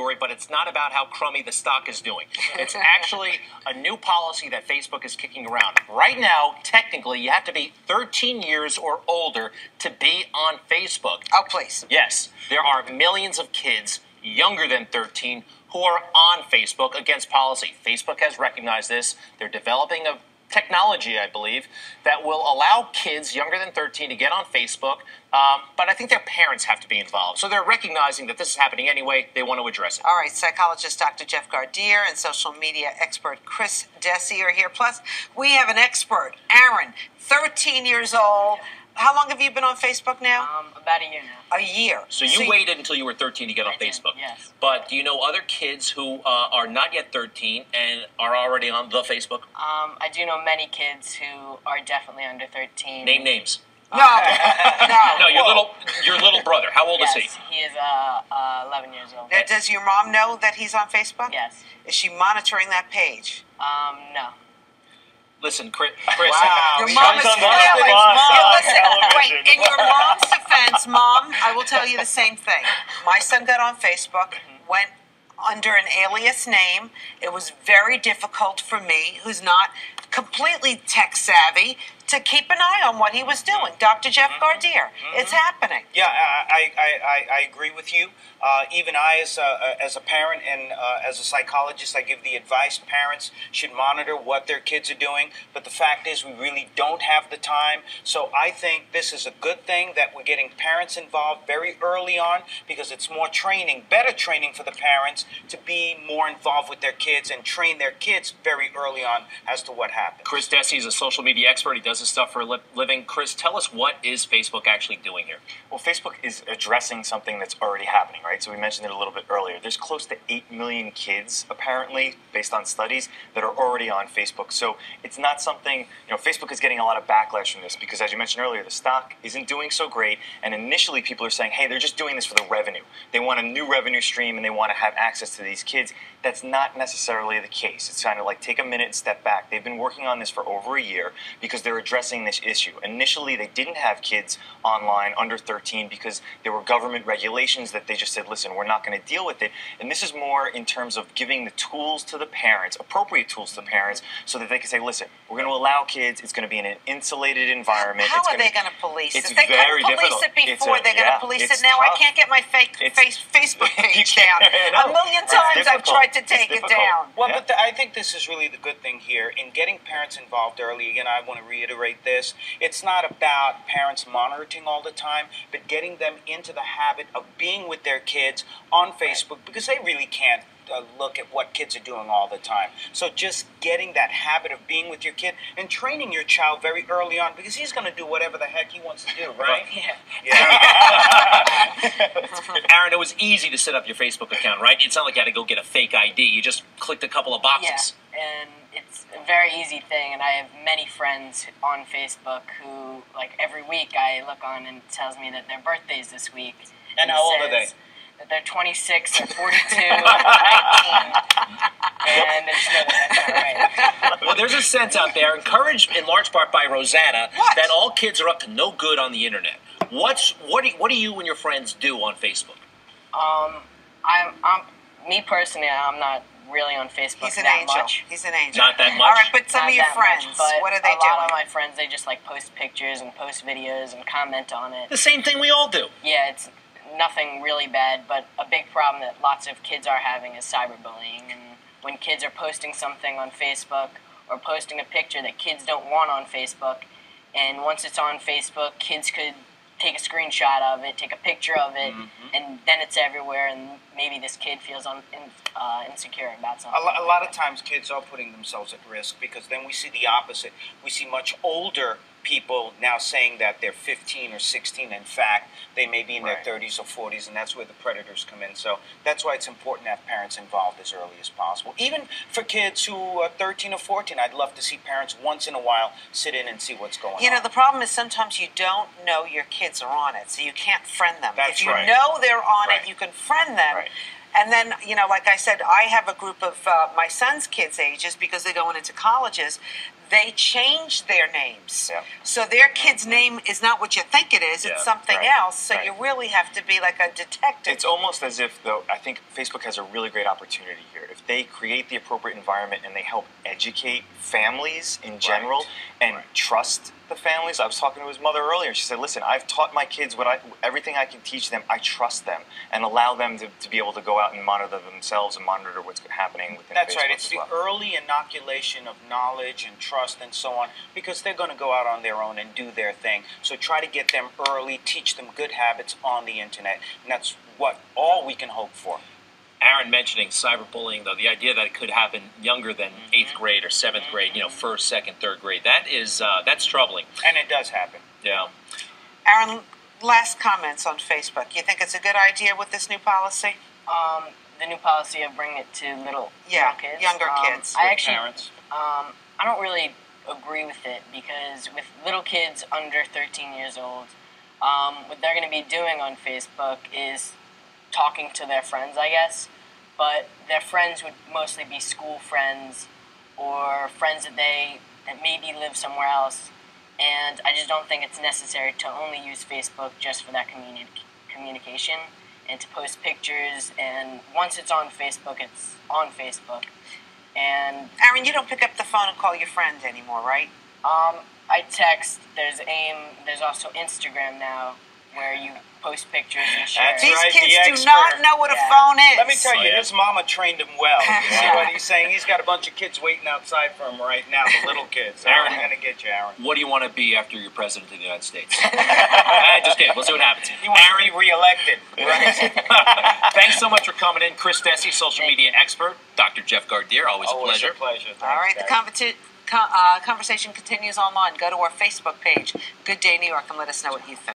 story, but it's not about how crummy the stock is doing. It's actually a new policy that Facebook is kicking around. Right now, technically, you have to be 13 years or older to be on Facebook. Oh, please. Yes, there are millions of kids younger than 13 who are on Facebook against policy. Facebook has recognized this. They're developing a technology, I believe, that will allow kids younger than 13 to get on Facebook, but I think their parents have to be involved. So they're recognizing that this is happening anyway. They want to address it. All right, psychologist Dr. Jeff Gardier and social media expert Chris Dessi are here. Plus, we have an expert, Aaron, 13 years old. How long have you been on Facebook now? About a year now. A year. So you waited until you were 13 to get on Facebook. Yes. But do you know other kids who are not yet 13 and are already on the Facebook? I do know many kids who are definitely under 13. Name names. No, no. No, your little brother. How old is he? Yes, he is 11 years old. Now, does your mom know that he's on Facebook? Yes. Is she monitoring that page? No. Listen, Chris. Your mom is failing. Wait, in your mom's defense, Mom, I will tell you the same thing. My son got on Facebook, went under an alias name. It was very difficult for me, who's not completely tech savvy, to keep an eye on what he was doing. Dr. Jeff Gardier, it's happening. Yeah, I agree with you. Even I, as a parent and as a psychologist, I give the advice parents should monitor what their kids are doing. But the fact is, we really don't have the time. So I think this is a good thing that we're getting parents involved very early on, because it's more training, better training for the parents to be more involved with their kids and train their kids very early on as to what happens. Chris Dessi is a social media expert. He does this stuff for a living. Chris, tell us, what is Facebook actually doing here? Well, Facebook is addressing something that's already happening, right? So we mentioned it a little bit earlier. There's close to 8 million kids, apparently, based on studies, that are already on Facebook. So it's not something, Facebook is getting a lot of backlash from this because, as you mentioned earlier, the stock isn't doing so great. And initially, people are saying, hey, they're just doing this for the revenue. They want a new revenue stream and they want to have access to these kids. That's not necessarily the case. It's kind of like take a minute and step back. They've been working on this for over a year because they're addressing this issue. Initially, they didn't have kids online under 13 because there were government regulations that they just said, listen, we're not going to deal with it. And this is more in terms of giving the tools to the parents, appropriate tools to the parents, so that they can say, listen, we're going to allow kids, it's going to be in an insulated environment. How are they going to police it? They couldn't police it before, they're going to police it now. Tough. I can't get my Facebook page down. A million times I've tried to take it down. Well, but I think this is really the good thing here. In getting parents involved early, again, I want to reiterate this, it's not about parents monitoring all the time, but getting them into the habit of being with their kids on Facebook, because they really can't look at what kids are doing all the time. So just getting that habit of being with your kid and training your child very early on, because he's going to do whatever the heck he wants to do, right? Aaron, it was easy to set up your Facebook account, right? It's not like you had to go get a fake ID. You just clicked a couple of boxes. Yeah, and it's a very easy thing, and I have many friends on Facebook who, like, every week I look on and it tells me that their birthday's this week. And how old are they? That they're 26 or 42 or 19. And it's that's not right. Well, there's a sense out there, encouraged in large part by Rosanna, that all kids are up to no good on the internet. What do you and your friends do on Facebook? Me personally, I'm not really on Facebook He's an that angel. much. He's an angel. Not that much. All right, but some Not of your that friends, much, but what are they a lot of doing? my friends, they just like post pictures and post videos and comment on it. The same thing we all do. Yeah, it's nothing really bad, but a big problem that lots of kids are having is cyberbullying. And when kids are posting something on Facebook or posting a picture that kids don't want on Facebook, and once it's on Facebook, kids could take a screenshot of it, take a picture of it, and then it's everywhere, and maybe this kid feels insecure about something. A lot of times kids are putting themselves at risk, because then we see the opposite. We see much older people now saying that they're 15 or 16. In fact, they may be in their 30s or 40s, and that's where the predators come in. So that's why it's important to have parents involved as early as possible. Even for kids who are 13 or 14, I'd love to see parents once in a while sit in and see what's going on. You know, the problem is sometimes you don't know your kids are on it, so you can't friend them. That's if you right. know they're on it, you can friend them. Right. And then, you know, like I said, I have a group of my son's kids' ages, because they're going into colleges. they change their names. Yeah. So their kid's name is not what you think it is, it's something else. So you really have to be like a detective. It's almost as if, though, I think Facebook has a really great opportunity here. If they create the appropriate environment and they help educate families in general and trust the families. I was talking to his mother earlier. She said, listen, I've taught my kids everything I can teach them. I trust them and allow them to be able to go out and monitor themselves and monitor what's happening within That's Facebook. right. It's the early inoculation of knowledge and trust and so on, because they're going to go out on their own and do their thing. So try to get them early, teach them good habits on the internet, and that's all we can hope for. Aaron mentioning cyberbullying, though, the idea that it could happen younger than 8th grade or 7th grade, you know, 1st, 2nd, 3rd grade, that's troubling. And it does happen. Yeah. Aaron, last comments on Facebook. You think it's a good idea with this new policy? The new policy of bringing it to little kids. Younger kids. I actually, parents. I don't really agree with it, because with little kids under 13 years old, what they're going to be doing on Facebook is talking to their friends, I guess, but their friends would mostly be school friends or friends that maybe live somewhere else, and I just don't think it's necessary to only use Facebook just for that communication and to post pictures, and once it's on Facebook, it's on Facebook. And Aaron, you don't pick up the phone and call your friends anymore, right? I text, there's AIM, there's also Instagram now, where you post pictures and share. That's These right, kids do not know what a phone is. Let me tell you, his mama trained him well. You see what he's saying? He's got a bunch of kids waiting outside for him right now, the little kids. Aaron, I'm going to get you, Aaron. What do you want to be after you're president of the United States? Just kidding. We'll see what happens. He wants to be reelected. Thanks so much for coming in. Chris Dessi, social media expert. Dr. Jeff Gardier, always a pleasure. Pleasure. All right, the conversation continues online. Go to our Facebook page, Good Day New York, and let us know what you think.